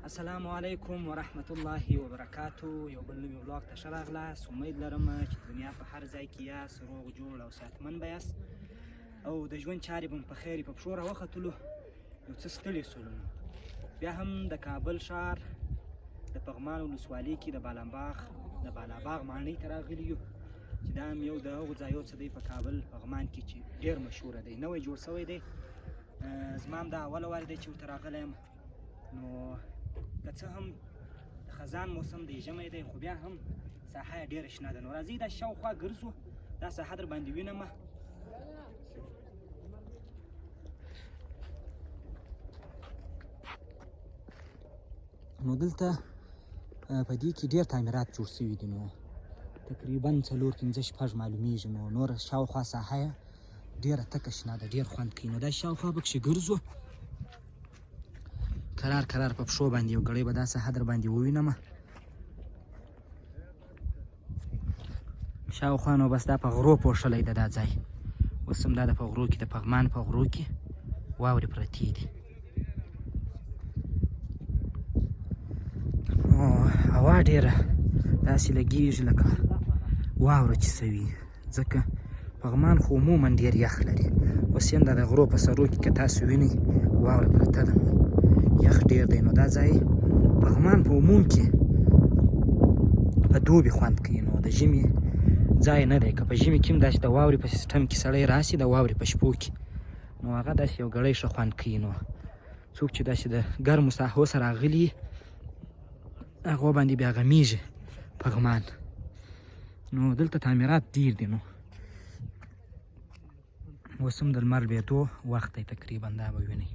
السلام علیکم ورحمت الله وبرکاتو. یو بل نوي ولاګ ته ښه راغلاست. امید لرم چې دنیا په هر ځای کې یاست روغ جوړ او صحتمند به یاست او د ژوند چارې به مو په خیر په پښو راوختلو. یو څه ستړي شولو. بیا هم د کابل ښار د پغمان ولسوالۍ کې د بالاباغ ماڼۍ ته راغلي یو چې دا هم یو د هغو ځایو څه دی په کابل پغمان کې چې ډېر مشهوره دی. نوی جوړ شوی دی. زما هم دا اوله وار دی چې ورته راغلی یم. نو که څه هم د خزان موسم دی، ژمی دی، خو بیا هم ساحه یې ډېره شنه ده. نو راځئ دا شاوخوا ګرځو، دا ساحه در باندې وینمه. نو دلته په دې کې ډېر تعمیرات جوړ شوي دي. نو تقریبا 4-5 معلومیږي. نو نوره شاوخوا ساحه یې ډېره تکه شنه ده، ډېر خوند کوي. نو دا شاوخوا پکښې ګرځو، کرار په پښو باندې یو ګړی به دا ساحه در باندې ووینمه. شاوخوا نو بس دا په غرو پوښلی ده دا ځای. اوس هم دا د په غرو کې د پغمان په غرو کې واورې پرتې دي. هوا ډېره داسې لګېږي لکه واوره چې سوي، ځکه پغمان خو عموما ډېر یخ لري. اوس هم دا د غرو په سرو کې که تاسو وینئ واوره پرته ده، نو یخ ډېر دی. نو دا ځای پغمان په عموم کې په دوبي خوند کوي. نو د ژمي ځای نه دی. که په ژمي کې هم داسې د واورې په سیسټم کې سړی راسي د واورې په شپو کې، نو هغه داسې یو ګړی ښه خوند کوي. نو څوک چې داسې د ګرمو ساحو سره راغلي هغو باندې بیا غمیږي پغمان. نو دلته تعمیرات ډېر دي. نو اوس هم د لمر لوېدو وخت دی تقریبا. دا به وینئ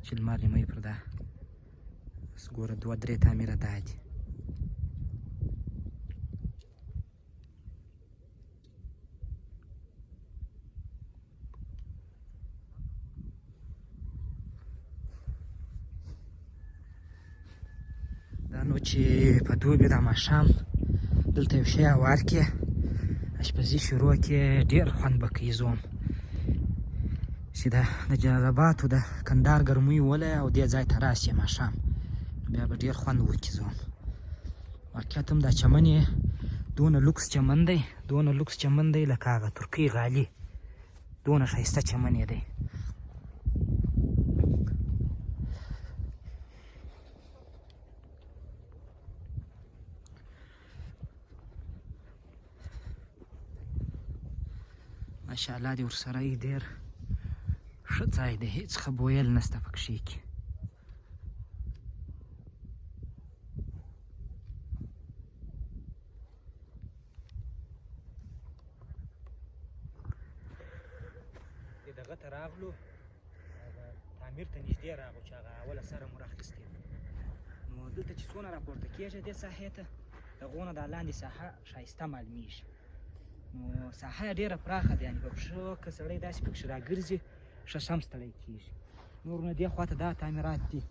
چې لمر نیمۍ پر دا ګوره 2-3 تعمیره دا دي. دا نو چې په دوبي دا ماښام دلته یو شی هوار کړې اشپزي شروع کړې ډېر خوند به کوي. زوم چې د جلباتو د کندهار ګرمۍ ولی او دې ځای ته راسي ماښام، بیا به ډېر خوند وکړي. زوم واقعیت هم دا چمن یې دونه لوکس چمن دی لکه هغه ترکۍ غالي. دونه ښایسته چمن یې دی. ماشاءالله دې ورسره یې ډېر ښه ځای دی، هېڅ ښه بویل نشته پکښې کې. دغه ته راغلو، تعمیر ته نږدې راغلو چې هغه اوله سره مو راخیستې. نو دلته چې څونه راپورته کېږي دې ساحې ته، د هغو نه دا لاندې ساحه ښایسته معلومیږي. نو ساحه یې ډېره پراخه ده، یعنې په پښو که سړی داسې پکښې راګرځي ښه سم ستړی کېږي. نور نو دې خواته دا تعمیرات دي،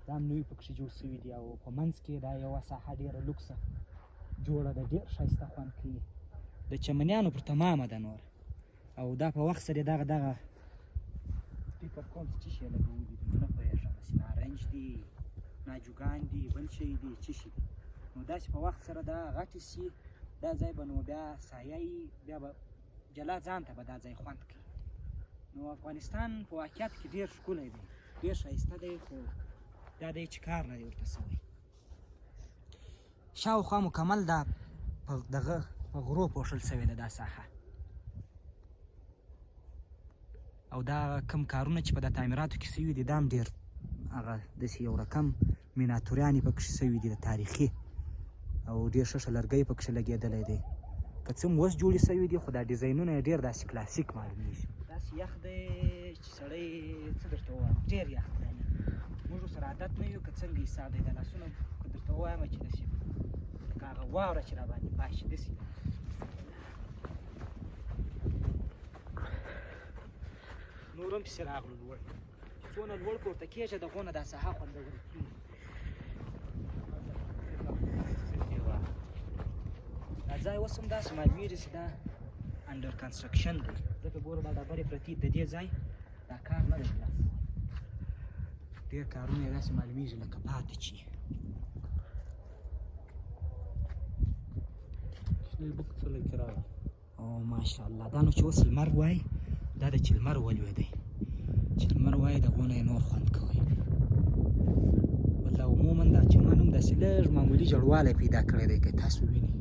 دا هم نوي پکښې جوړ شوي دي. او په منځ کې دا یوه ساحه ډېره لوکسه جوړه ده، ډېر ښایسته خوند کوي. د چمنیانو پر تمامه ده نور. او دا په وخت سره دغه فکر کوم چې څه شی لګولي دي، نه پوهېږم چې نارنج دي، ناجوګان دي، بل شی دي، څه شي دي. نو داسې په وخت سره دا غټې سي، دا ځای به نو بیا سایه یي، بیا به جلا ځان ته به دا ځای خوند کوي. نو افغانستان په واقعیت کې ډېر ښکلی دی، ډېر ښایسته دی، خو دا دی چې کار نه دی ورته سوی. شاوخوا مکمل دا دغه په غرو پوښل سوې ده دا ساحه. او دا کم کارونه چې په دا تعمیراتو کې سوي دي دا هم ډېر هغه داسې یو رقم میناتوریانې پکښې سوي دي د تاریخي، او ډېر ښه لرګی پکښې لګېدلی دی. که څه هم اوس جوړې سوي دي، خو دا ډیزاینونه یې ډېر داسې کلاسیک معلومیږي. داسې یخ دی چې سړی څه درته ووایم، ډېر یخ دی. موږ ورسره عادت نه یو، که څنګه حساب دی. دا لاسونه که درته ووایم چې داسې لکه هغه واوره چې راباندې باشي داسې. نور هم پسې راغلو لوړ، چې څونه لوړ پورته کېږي د هغو نه دا ساحه خوندوره کېږي. دا ځای اوس هم داسې معلومېږي چې دا انډر کنسټرکشن دی، ځکه ګوره دا ډبرې پرتې د دې ځای دا کار نه دی خلاص. ډېر کارونه یې داسې معلومیږي لکه پاته چي او ماشاءالله دا نو چې اوس لمر وای دا د چې لمر ولوېدی چې لمر وای د غونه یې نور خوند کوي والله عموما دا چمن هم داسې لږ معمولي جړوالی پیدا کړی دی که تاسو وینئ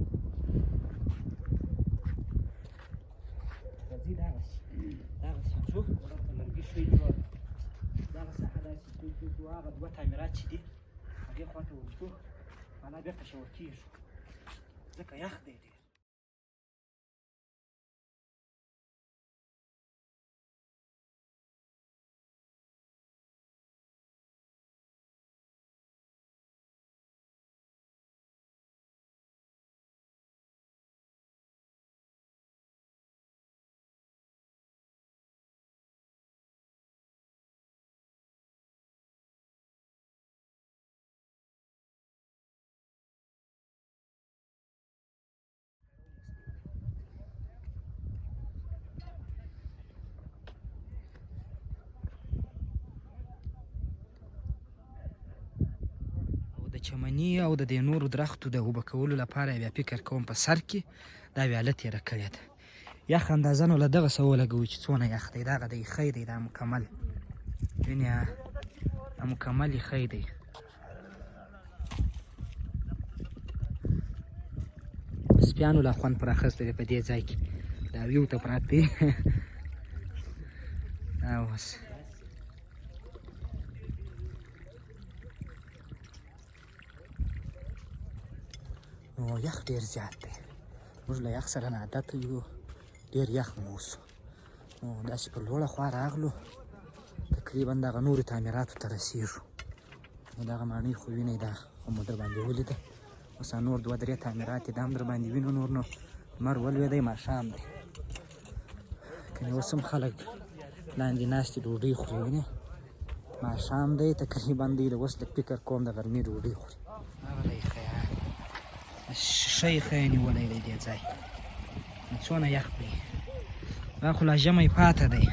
راځئ دغسې ځو ورته لرګي شوي جوړ دغه ساحه داسې ځو هغه دوه تعمیرات چې دي هغې خوا ته ورځو معنی بېرته شور کېږو ځکه یخ دی ډېر چمني او د دې نورو درختو د اوبه کولو لپاره بیا فکر کوم په سر کې دا ویاله تېره کړې ده یخ اندازه نو له دغسې ولګوو چې څونه یخ دی دغه دی ښی دی دا مکمل وینې دا مکمل یې ښی دی سپیانو لا خوند پر اخیستی دی په دې ځای کې دا ویو ته پراته دی اوس نو یخ ډېر زیات دی موږ له یخ سره نه عادت یو ډېر یخ مو اوسو نو داسې په لوړه خوا راغلو تقریبا دغه نورو تعمیراتو ته رسېږو نو دغه ماڼۍ خو وینئ دا خو مو در باندې ولیده اوس نور دوه درې تعمیرات یې دا هم در باندې وینو نور نو لمر ولوېدی ماښام دی کنې اوس هم خلک لاندې ناستې ډوډۍ خوري وینې ماښام دی تقریبا دی د اوس لږ فکر کوم د غرمې ډوډۍ خوري ښه یې ښه یې نیولی دی دې ځای څونه یخ دی دا خو لا ژمی پاته دی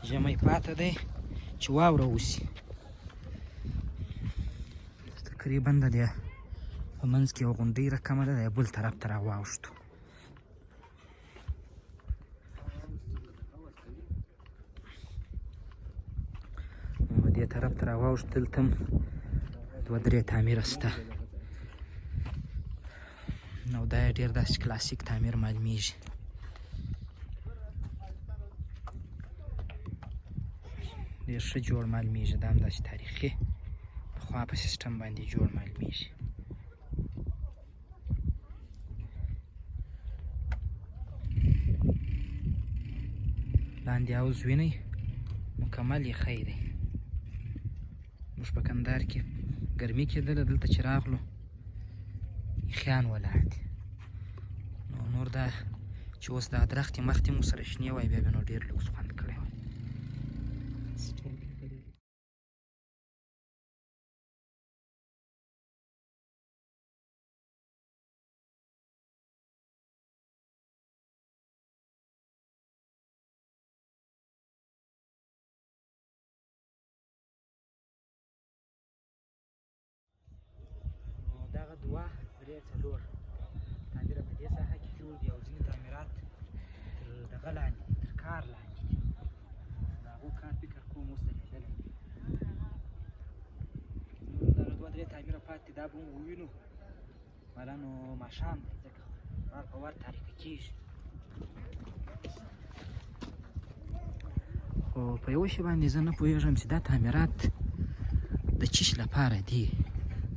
ژمی پاته دی چې واوره وسي تقریبا د دې په منځ کې یو غونډۍ رقمه ده د بل طرف ته راواوښتو دې طرف ته راواوښت دلته هم دوه درې تعمیره شته نو دا یې ډېر داسې کلاسیک تعمیر معلومیږي ډېر ښه جوړ معلومیږي دا هم داسې تاریخي پخوا په سیسټم باندې جوړ معلومیږي لاندې حوض وینئ مکمل یې ښی دی موږ په کندهار کې ګرمي کېدله دلته چې راغلو یخیان ولاړ دي نو نور دا چې اوس دا درختې مختې مو سره شنې وای بیا به نو ډېر لوکس خوند کړی وای دغه دوه درې څلور تعمیره په دې ساحه کې جوړ دي او ځینې تعمیرات تر دغه لاندې دي تر کار لاندې دي د هغو کار فکر کوم اوس درېدلی دی نو دغه دوه درې تعمیره پاتې دي دا به هم ووینو مالا نو ماښام دی ځکه وار په وار تاریکه کېږي خو په یوه شي باندې زه نه پوهېږم چې دا تعمیرات د چیش لپاره دي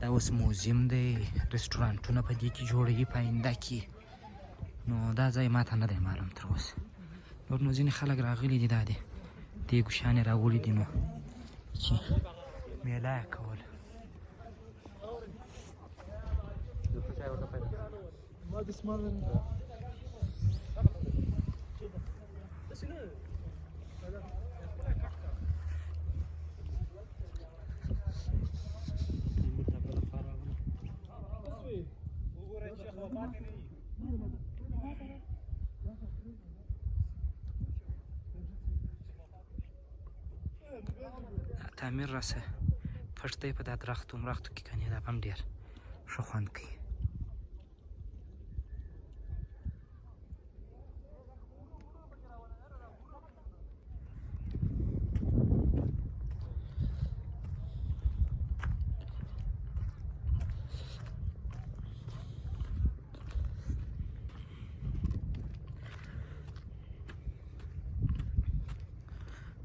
دا اوس موزیم دی رستورانټونه په دې کې جوړوي په آینده کې نو دا ځای ماته نه دی معلوم تر اوسه نور نو ځینې خلک راغلي دي دا دی دې ګوشانې راوړي دي نو چې میله یې کول تعمیر راسه پټ دی په دا درختو مرختو کې کنې دا هم ډېر ښه خوند کوي.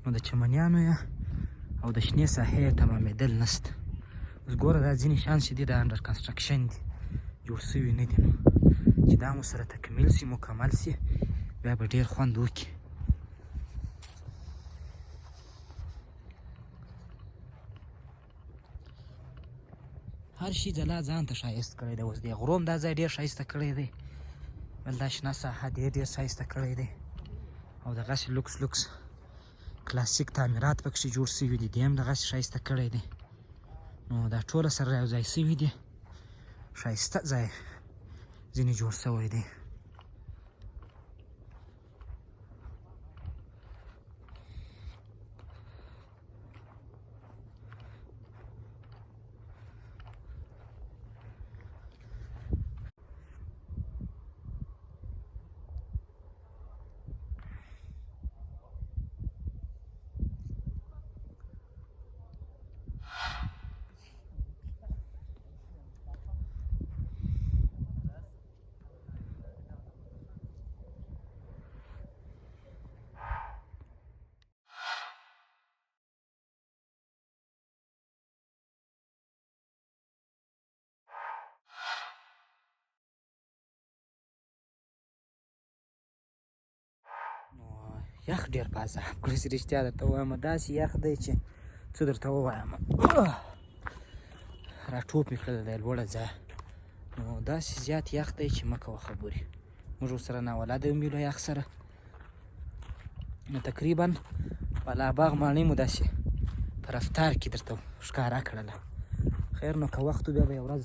نو د چمنیانو یا او د شنې ساحې تمامېدل نشته. اوس ګوره دا ځینې شیان چې دي دا انډر کنسټرکشن دي، جوړ سوي نه دي. نو چې دا مو سره تکمیل سي مکمل سي بیا به ډېر خوند وکړي. هر شي جلا ځان ته ښایست کړی دی. اوس دې غرو هم دا ځای ډېر ښایسته کړی دی، بل دا شنه ساحه ډېر ښایسته کړی دی او دغسې لوکس کلاسیک تعمیرات پکښې جوړ سوي دي، دی هم دغسې ښایسته کړی دی. نو دا ټوله سره یو ځای سوي دي، ښایسته ځای ځینې جوړ سوی دی. یخ ډېر په عذاب کړی چې رښتیا درته ووایم، داسې یخ دی چې څه درته ووایم، راټوپ مې کړی دی لوړه ځایه. نو داسې زیات یخ دی چې مه کوه خبرې. موږ ورسره ناولده یو له یخ سره. نو تقریبا بالاباغ ماڼۍ مو داسې په رفتار کې درته ښکاره کړله. خیر نو که وخت و بیا به یو ورځ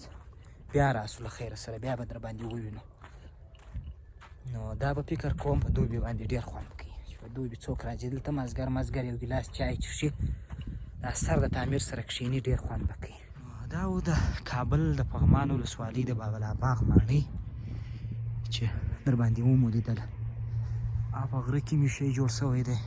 بیا راسو له خیره سره، بیا به در باندې ووینو. نو دا به فکر کوم په دوبي باندې ډېر خوند کوي. چې په دوبي څوک راځي دلته مازګر یو ګیلاس چای څښي، دا سر د تعمیر سره کښېني، ډېر خوند به کوي. دا و د کابل د پغمان ولسوالۍ د بالاباغ ماڼۍ چې در باندې ومو لیدله. په غره کې مې شی جوړ سوی دی.